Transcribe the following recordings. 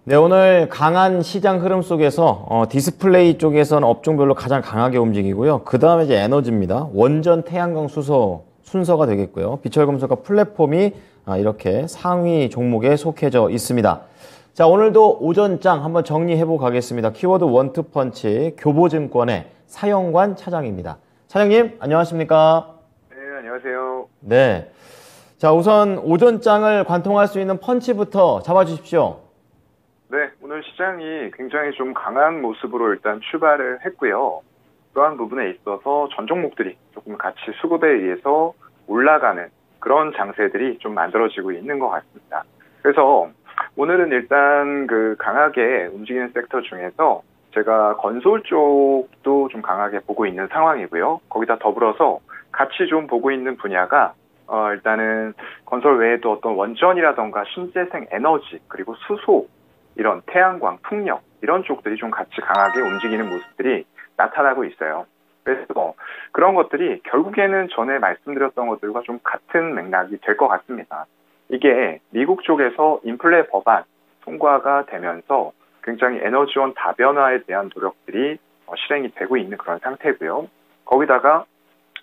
네, 오늘 강한 시장 흐름 속에서 디스플레이 쪽에서는 업종별로 가장 강하게 움직이고요. 그 다음에 이제 에너지입니다. 원전, 태양광, 수소 순서가 되겠고요. 비철금속과 플랫폼이 이렇게 상위 종목에 속해져 있습니다. 자, 오늘도 오전장 한번 정리해보고 가겠습니다. 키워드 원투펀치 교보증권의 사영관 차장입니다. 차장님, 안녕하십니까? 네, 안녕하세요. 네. 자, 우선 오전장을 관통할 수 있는 펀치부터 잡아주십시오. 네, 오늘 시장이 굉장히 좀 강한 모습으로 일단 출발을 했고요. 그러한 부분에 있어서 전 종목들이 조금 같이 수급에 의해서 올라가는 그런 장세들이 좀 만들어지고 있는 것 같습니다. 그래서 오늘은 일단 그 강하게 움직이는 섹터 중에서 제가 건설 쪽도 좀 강하게 보고 있는 상황이고요. 거기다 더불어서 같이 좀 보고 있는 분야가 일단은 건설 외에도 어떤 원전이라던가 신재생 에너지 그리고 수소 이런 태양광, 풍력 이런 쪽들이 좀 같이 강하게 움직이는 모습들이 나타나고 있어요. 그래서 그런 것들이 결국에는 전에 말씀드렸던 것들과 좀 같은 맥락이 될 것 같습니다. 이게 미국 쪽에서 인플레 법안 통과가 되면서 굉장히 에너지원 다변화에 대한 노력들이 실행이 되고 있는 그런 상태고요. 거기다가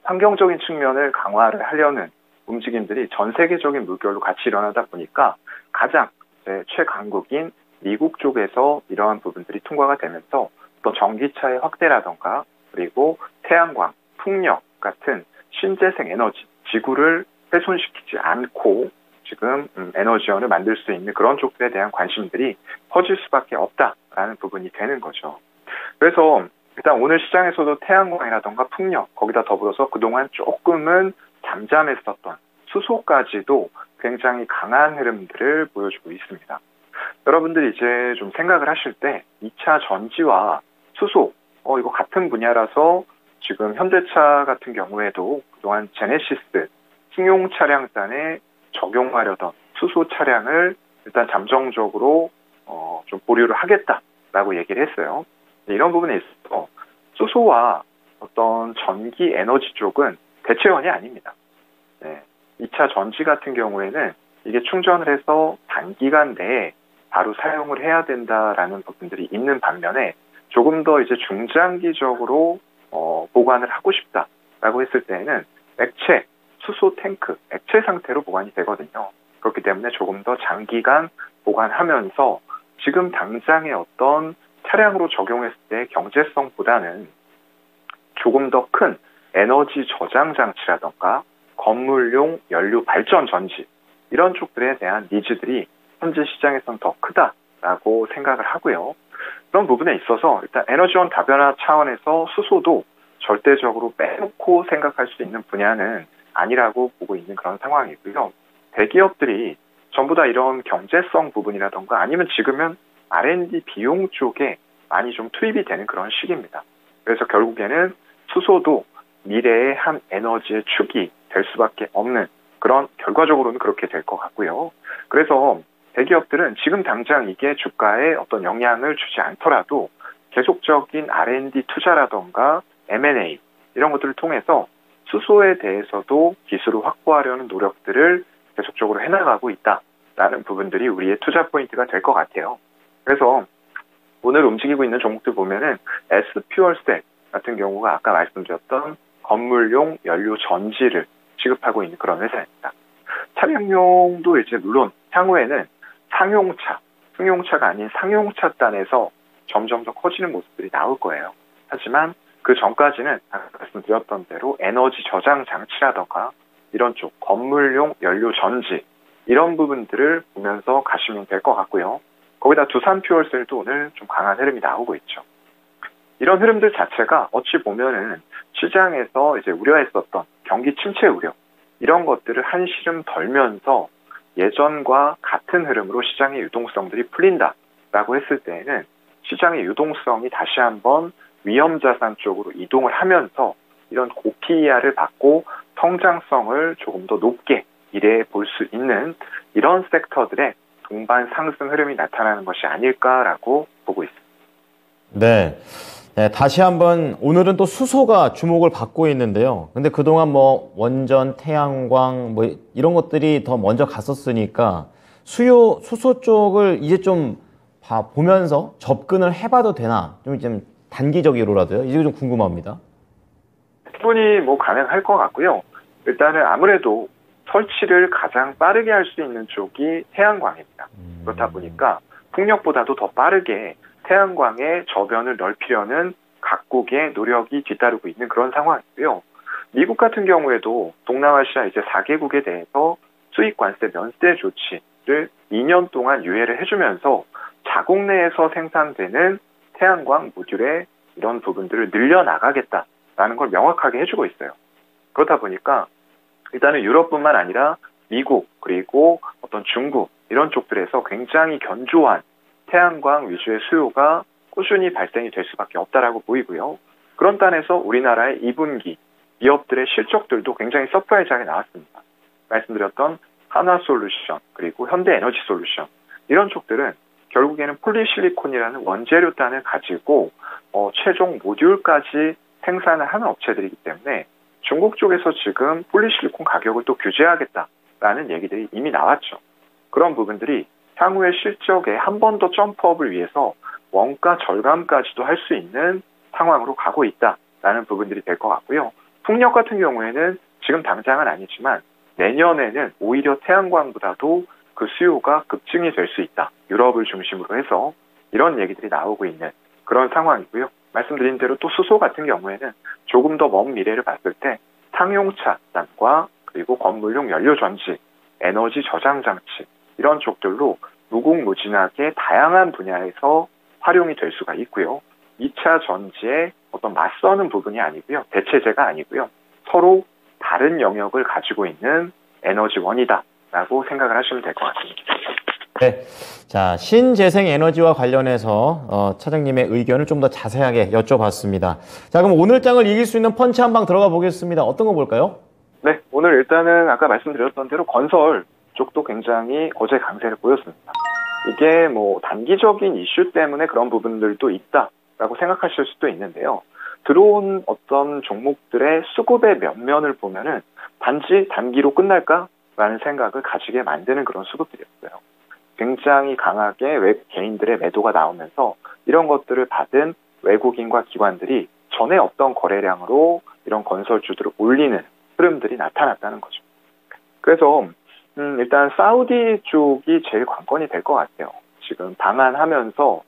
환경적인 측면을 강화를 하려는 움직임들이 전 세계적인 물결로 같이 일어나다 보니까 가장 최강국인 미국 쪽에서 이러한 부분들이 통과가 되면서 또 전기차의 확대라던가 그리고 태양광, 풍력 같은 신재생 에너지, 지구를 훼손시키지 않고 지금 에너지원을 만들 수 있는 그런 쪽들에 대한 관심들이 커질 수밖에 없다라는 부분이 되는 거죠. 그래서 일단 오늘 시장에서도 태양광이라던가 풍력, 거기다 더불어서 그동안 조금은 잠잠했었던 수소까지도 굉장히 강한 흐름들을 보여주고 있습니다. 여러분들이 이제 좀 생각을 하실 때 2차 전지와 수소, 이거 같은 분야라서 지금 현대차 같은 경우에도 그동안 제네시스 승용 차량단에 적용하려던 수소 차량을 일단 잠정적으로 좀 보류를 하겠다라고 얘기를 했어요. 이런 부분에 있어서 수소와 어떤 전기 에너지 쪽은 대체원이 아닙니다. 네. 2차 전지 같은 경우에는 이게 충전을 해서 단기간 내에 바로 사용을 해야 된다라는 부분들이 있는 반면에 조금 더 이제 중장기적으로 보관을 하고 싶다라고 했을 때에는 액체, 수소 탱크, 액체 상태로 보관이 되거든요. 그렇기 때문에 조금 더 장기간 보관하면서 지금 당장의 어떤 차량으로 적용했을 때 경제성보다는 조금 더 큰 에너지 저장 장치라던가 건물용 연료 발전 전지 이런 쪽들에 대한 니즈들이 현재 시장에서는 더 크다라고 생각을 하고요. 그런 부분에 있어서 일단 에너지원 다변화 차원에서 수소도 절대적으로 빼놓고 생각할 수 있는 분야는 아니라고 보고 있는 그런 상황이고요. 대기업들이 전부 다 이런 경제성 부분이라던가 아니면 지금은 R&D 비용 쪽에 많이 좀 투입이 되는 그런 시기입니다. 그래서 결국에는 수소도 미래의 한 에너지의 축이 될 수밖에 없는 그런 결과적으로는 그렇게 될 것 같고요. 그래서 대기업들은 지금 당장 이게 주가에 어떤 영향을 주지 않더라도 계속적인 R&D 투자라던가 M&A 이런 것들을 통해서 수소에 대해서도 기술을 확보하려는 노력들을 계속적으로 해나가고 있다라는 부분들이 우리의 투자 포인트가 될 것 같아요. 그래서 오늘 움직이고 있는 종목들 보면은 S퓨얼셀 같은 경우가 아까 말씀드렸던 건물용 연료 전지를 취급하고 있는 그런 회사입니다. 차량용도 이제 물론 향후에는 상용차, 승용차가 아닌 상용차 단에서 점점 더 커지는 모습들이 나올 거예요. 하지만 그 전까지는 아까 말씀드렸던 대로 에너지 저장 장치라던가 이런 쪽 건물용 연료 전지 이런 부분들을 보면서 가시면 될 것 같고요. 거기다 두산퓨얼셀도 오늘 좀 강한 흐름이 나오고 있죠. 이런 흐름들 자체가 어찌 보면은 시장에서 이제 우려했었던 경기 침체 우려 이런 것들을 한시름 덜면서 예전과 같은 흐름으로 시장의 유동성들이 풀린다라고 했을 때에는 시장의 유동성이 다시 한번 위험자산 쪽으로 이동을 하면서 이런 고PER을 받고 성장성을 조금 더 높게 기대해 볼 수 있는 이런 섹터들의 동반 상승 흐름이 나타나는 것이 아닐까라고 보고 있습니다. 네. 네, 다시 한번 오늘은 또 수소가 주목을 받고 있는데요. 근데 그동안 뭐 원전, 태양광 뭐 이런 것들이 더 먼저 갔었으니까 수소 쪽을 이제 좀 보면서 접근을 해봐도 되나? 좀 단기적으로라도요. 이게 좀 궁금합니다. 충분히 뭐 가능할 것 같고요. 일단은 아무래도 설치를 가장 빠르게 할 수 있는 쪽이 태양광입니다. 그렇다 보니까 풍력보다도 더 빠르게 태양광의 저변을 넓히려는 각국의 노력이 뒤따르고 있는 그런 상황이고요. 미국 같은 경우에도 동남아시아 이제 4개국에 대해서 수입 관세 면세 조치를 2년 동안 유예를 해주면서 자국 내에서 생산되는 태양광 모듈의 이런 부분들을 늘려나가겠다라는 걸 명확하게 해주고 있어요. 그렇다 보니까 일단은 유럽뿐만 아니라 미국 그리고 어떤 중국 이런 쪽들에서 굉장히 견조한 태양광 위주의 수요가 꾸준히 발생이 될 수밖에 없다라고 보이고요. 그런 단에서 우리나라의 2분기 기업들의 실적들도 굉장히 서프라이즈하게 나왔습니다. 말씀드렸던 한화솔루션 그리고 현대에너지솔루션 이런 쪽들은 결국에는 폴리실리콘이라는 원재료단을 가지고 최종 모듈까지 생산을 하는 업체들이기 때문에 중국 쪽에서 지금 폴리실리콘 가격을 또 규제하겠다라는 얘기들이 이미 나왔죠. 그런 부분들이 향후의 실적에 한 번 더 점프업을 위해서 원가 절감까지도 할 수 있는 상황으로 가고 있다라는 부분들이 될 것 같고요. 풍력 같은 경우에는 지금 당장은 아니지만 내년에는 오히려 태양광보다도 그 수요가 급증이 될 수 있다. 유럽을 중심으로 해서 이런 얘기들이 나오고 있는 그런 상황이고요. 말씀드린 대로 또 수소 같은 경우에는 조금 더 먼 미래를 봤을 때 상용차단과 그리고 건물용 연료전지, 에너지 저장 장치 이런 쪽들로 무궁무진하게 다양한 분야에서 활용이 될 수가 있고요. 2차 전지에 어떤 맞서는 부분이 아니고요. 대체제가 아니고요. 서로 다른 영역을 가지고 있는 에너지원이다라고 생각을 하시면 될 것 같습니다. 네. 자, 신재생 에너지와 관련해서 차장님의 의견을 좀 더 자세하게 여쭤봤습니다. 자, 그럼 오늘 장을 이길 수 있는 펀치 한 방 들어가 보겠습니다. 어떤 거 볼까요? 네, 오늘 일단은 아까 말씀드렸던 대로 건설 쪽도 굉장히 어제 강세를 보였습니다. 이게 뭐 단기적인 이슈 때문에 그런 부분들도 있다라고 생각하실 수도 있는데요. 들어온 어떤 종목들의 수급의 면면을 보면은 단지 단기로 끝날까라는 생각을 가지게 만드는 그런 수급들이었어요. 굉장히 강하게 개인들의 매도가 나오면서 이런 것들을 받은 외국인과 기관들이 전에 없던 거래량으로 이런 건설주들을 올리는 흐름들이 나타났다는 거죠. 그래서 일단 사우디 쪽이 제일 관건이 될 것 같아요. 지금 방한하면서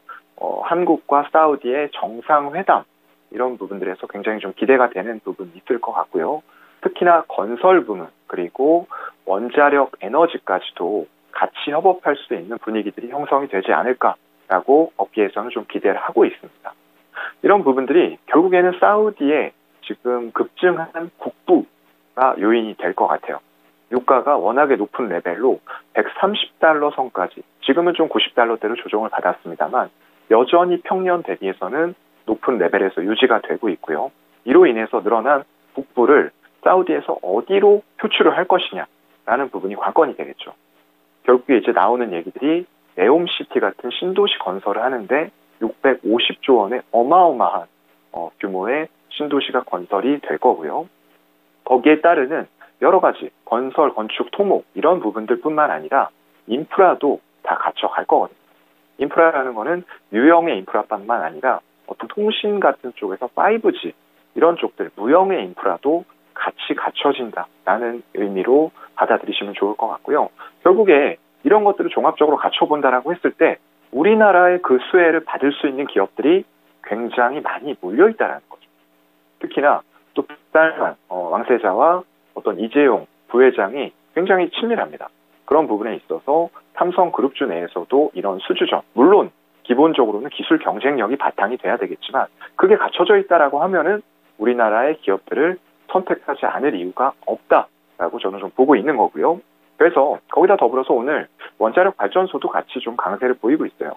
한국과 사우디의 정상회담 이런 부분들에서 굉장히 좀 기대가 되는 부분이 있을 것 같고요. 특히나 건설 부문 그리고 원자력 에너지까지도 같이 협업할 수 있는 분위기들이 형성이 되지 않을까라고 업계에서는 좀 기대를 하고 있습니다. 이런 부분들이 결국에는 사우디의 지금 급증한 국부가 요인이 될 것 같아요. 유가가 워낙에 높은 레벨로 130달러 선까지 지금은 좀 90달러대로 조정을 받았습니다만 여전히 평년 대비해서는 높은 레벨에서 유지가 되고 있고요. 이로 인해서 늘어난 국부를 사우디에서 어디로 표출을 할 것이냐라는 부분이 관건이 되겠죠. 결국에 이제 나오는 얘기들이 네옴시티 같은 신도시 건설을 하는데 650조 원의 어마어마한 규모의 신도시가 건설이 될 거고요. 거기에 따르는 여러 가지 건설, 건축, 토목 이런 부분들뿐만 아니라 인프라도 다 갖춰갈 거거든요. 인프라라는 거는 유형의 인프라뿐만 아니라 어떤 통신 같은 쪽에서 5G 이런 쪽들 무형의 인프라도 같이 갖춰진다라는 의미로 받아들이시면 좋을 것 같고요. 결국에 이런 것들을 종합적으로 갖춰본다라고 했을 때 우리나라의 그 수혜를 받을 수 있는 기업들이 굉장히 많이 몰려있다는 거죠. 특히나 또 북달만 왕세자와 어떤 이재용 부회장이 굉장히 친밀합니다. 그런 부분에 있어서 삼성그룹주 내에서도 이런 수주전, 물론 기본적으로는 기술 경쟁력이 바탕이 돼야 되겠지만 그게 갖춰져 있다라고 하면은 우리나라의 기업들을 선택하지 않을 이유가 없다라고 저는 좀 보고 있는 거고요. 그래서 거기다 더불어서 오늘 원자력 발전소도 같이 좀 강세를 보이고 있어요.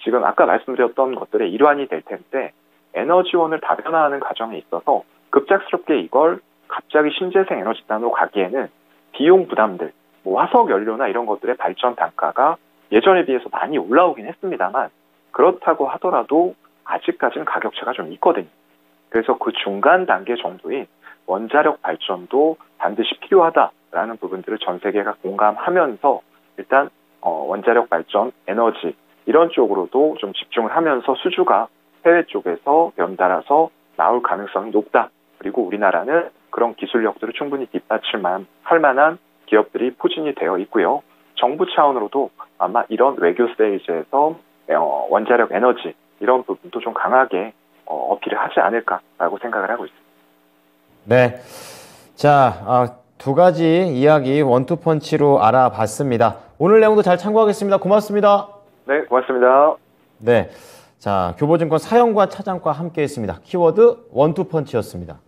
지금 아까 말씀드렸던 것들의 일환이 될 텐데 에너지원을 다변화하는 과정에 있어서 급작스럽게 이걸 갑자기 신재생 에너지단으로 가기에는 비용 부담들, 뭐 화석 연료나 이런 것들의 발전 단가가 예전에 비해서 많이 올라오긴 했습니다만 그렇다고 하더라도 아직까지는 가격차가 좀 있거든요. 그래서 그 중간 단계 정도인 원자력 발전도 반드시 필요하다라는 부분들을 전 세계가 공감하면서 일단 원자력 발전, 에너지 이런 쪽으로도 좀 집중을 하면서 수주가 해외 쪽에서 연달아서 나올 가능성이 높다. 그리고 우리나라는 그런 기술력들을 충분히 뒷받침할 만한 기업들이 포진이 되어 있고요. 정부 차원으로도 아마 이런 외교 세일즈에서 원자력 에너지 이런 부분도 좀 강하게 어필을 하지 않을까라고 생각을 하고 있습니다. 네. 자, 두 가지 이야기 원투펀치로 알아봤습니다. 오늘 내용도 잘 참고하겠습니다. 고맙습니다. 네, 고맙습니다. 네. 자, 교보증권 사연과 차장과 함께 했습니다. 키워드 원투펀치였습니다.